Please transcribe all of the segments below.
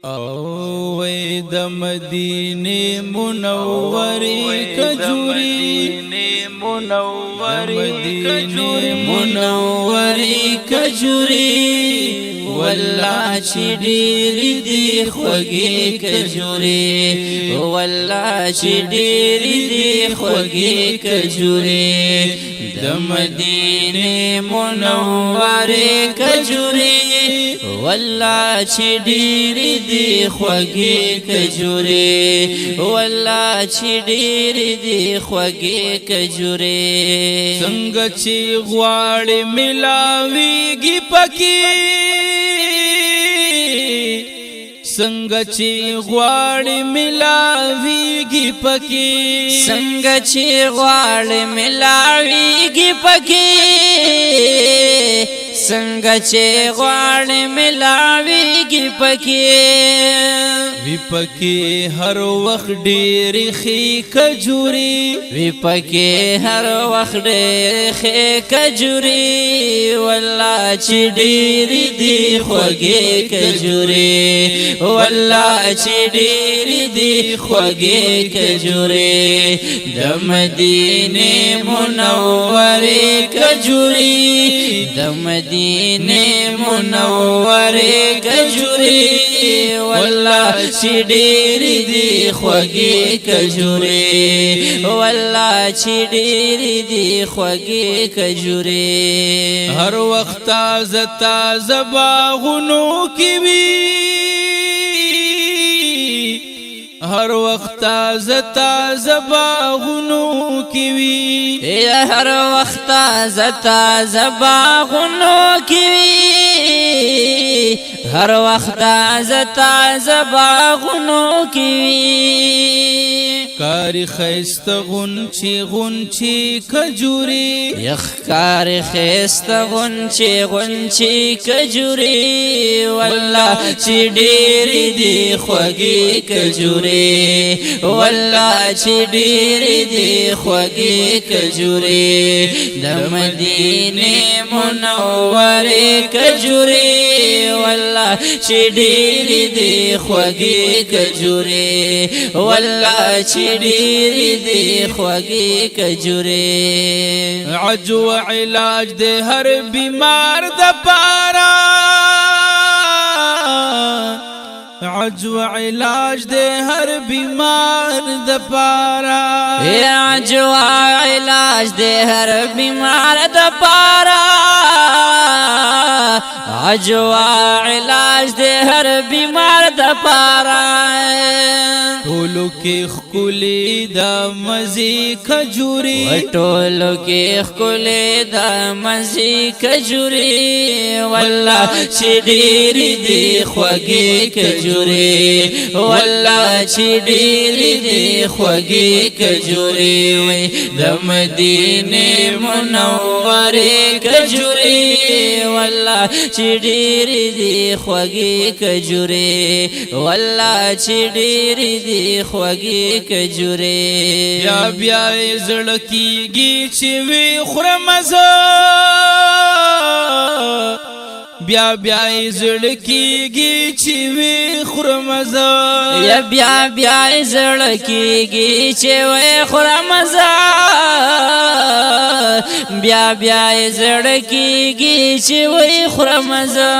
او وې د مدینه منورې کجوري والله چې ډېرې دي خوږې کجوري والله چې ډېرې دي خوږې کجوري د مدینه منورې کجوري والله چې ډېرې دي خوږې کجوري والله چې ډېرې دي خوږې کجوري څنګه چې غواړې ملاويږي پکې څنګه چې غواړې ملاويږي پکې څنګه چې غواړې ملاويږي پکې څنګه چې غواړې ملاويږي پکې وی پکې هر وخت ډېرې ښې کجوري وی پکې هر وخت ډېرې ښې کجوري والله چې ډېرې دي خوږې کجوري والله چې ډېرې دي خوږې کجوري د مدینه منورې کجوري د مدینه منورې کجوري والله چې ډېرې دي خوږې کجوري والله چې ډېرې دي خوږې کجوري هر وخت تازه تازه باغونو کې وي هر وخت تازه تازه باغونو کې وي هر وخت تازه تازه باغونو کې وي هر وخت تازه تازه باغونو کې وي کاری خیسته غنچی کجوري یخکار خیسته غنچی کجوري والله چې ډېرې دي خوږې کجوري والله چې ډېرې دي خوږې کجوري د مدینه منورې کجوري والله چې ډېرې دي خوږې کجوري والله چې ډېرې دي خوږې کجوري عجو علاج د هر بیمار د پاره عجو علاج د هر بیمار د پاره عجو علاج د هر بیمار د پاره عجو علاج د هر بیمار د پاره ټولو کې خولې د مزي کجوري ټولو کې خولې د مزي کجوري والله چې ډېرې دي خوږې کجوري والله چې ډېرې دي خوږې کجوري د مدینه منورې کجوري والله چې ډېرې دي خوږې کجوري والله چې ډېرې دي خوږې کجوري بیا بیا زړه کېږي چې وي خورم زه بیا بیا زړه کېږي چې وي خورم زه بیا بیا زړه کېږي چې وي خورم زه بیا بیا زړه کېږي چې وي خورم زه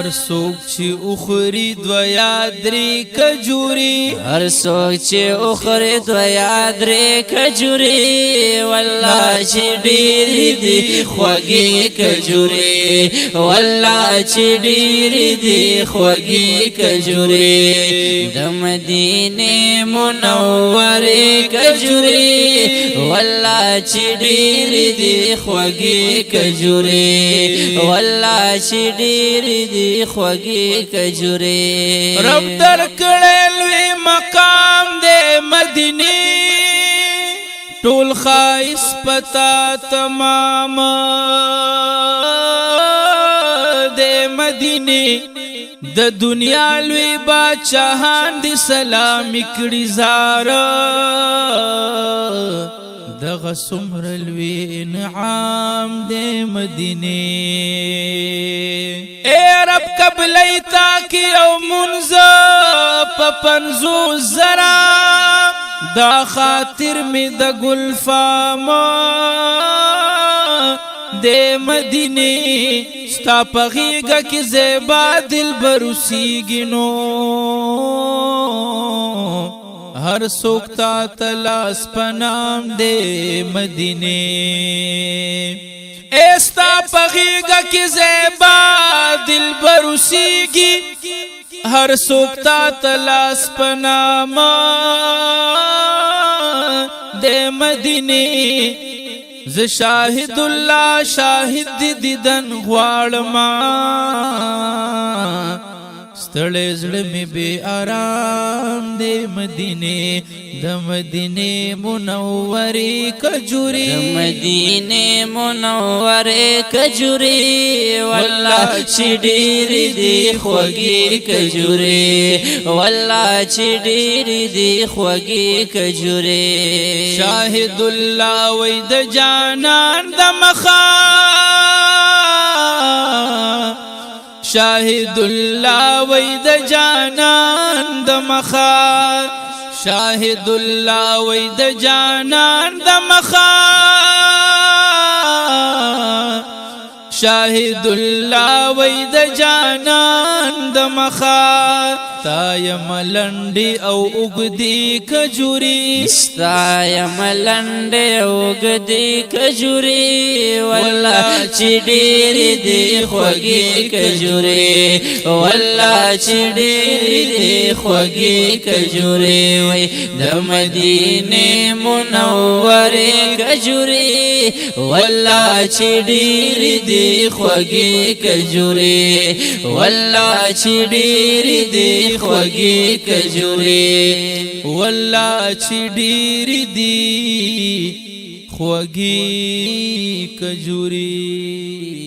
هر څوک چې اخري دویا درې کجوري هر څوک چې اخري دویا درې کجوري والله چې ډېرې دي خوږې کجوري والله چې ډېرې دي خوږې کجوري د مدینه منورې کجوري والله چې ډېرې دي خوږې کجوري والله چې ډېرې دي خوږې کجوري رب درکړی لوی مقام د مدینه ټول خایس پتا تمام د مدینه د دنیا لوی بادشاہان دی سلام کړي زار دغه څومره لوی انعام دې مدینه اے رب قبلې تا کې او منځ په 50 زرا دا خاطر می د ګلفام دې مدینه ستا په غیږه کې زیبا دلبر اوسیږي نو ہر سوکتا تلاس پنام دے مدینے ایستا پغیگا کی زیبا دل بروسیگی ہر سوکتا تلاس پنام دے مدینے ز شاہد اللہ شاہد دیدن غوالما ستړی زړه مې بې آرام دی مدینې د مدینې منورې کجورې د مدینې منورې کجورې والله چې ډېرې دي خوږې کجورې والله چې ډېرې دي خوږې کجورې شاهد الله وای د جانان د مخا شاهد الله وای د جانان د مخا شاهد الله وای د جانان د مخا شاهد الله وای د جانان د مخا ستا یم لنډې او اوږدې کجورې ستا یم لنډې او اوږدې کجورې والله چې ډېرې دي خوږې کجورې والله چې ډېرې دي خوږې کجورې وای د مدینې منورې کجورې والله چې ډېرې دي خوږې کجورې والله چې ډېرې دي خوږې کجورې والله چې ډېرې دي خوږې کجورې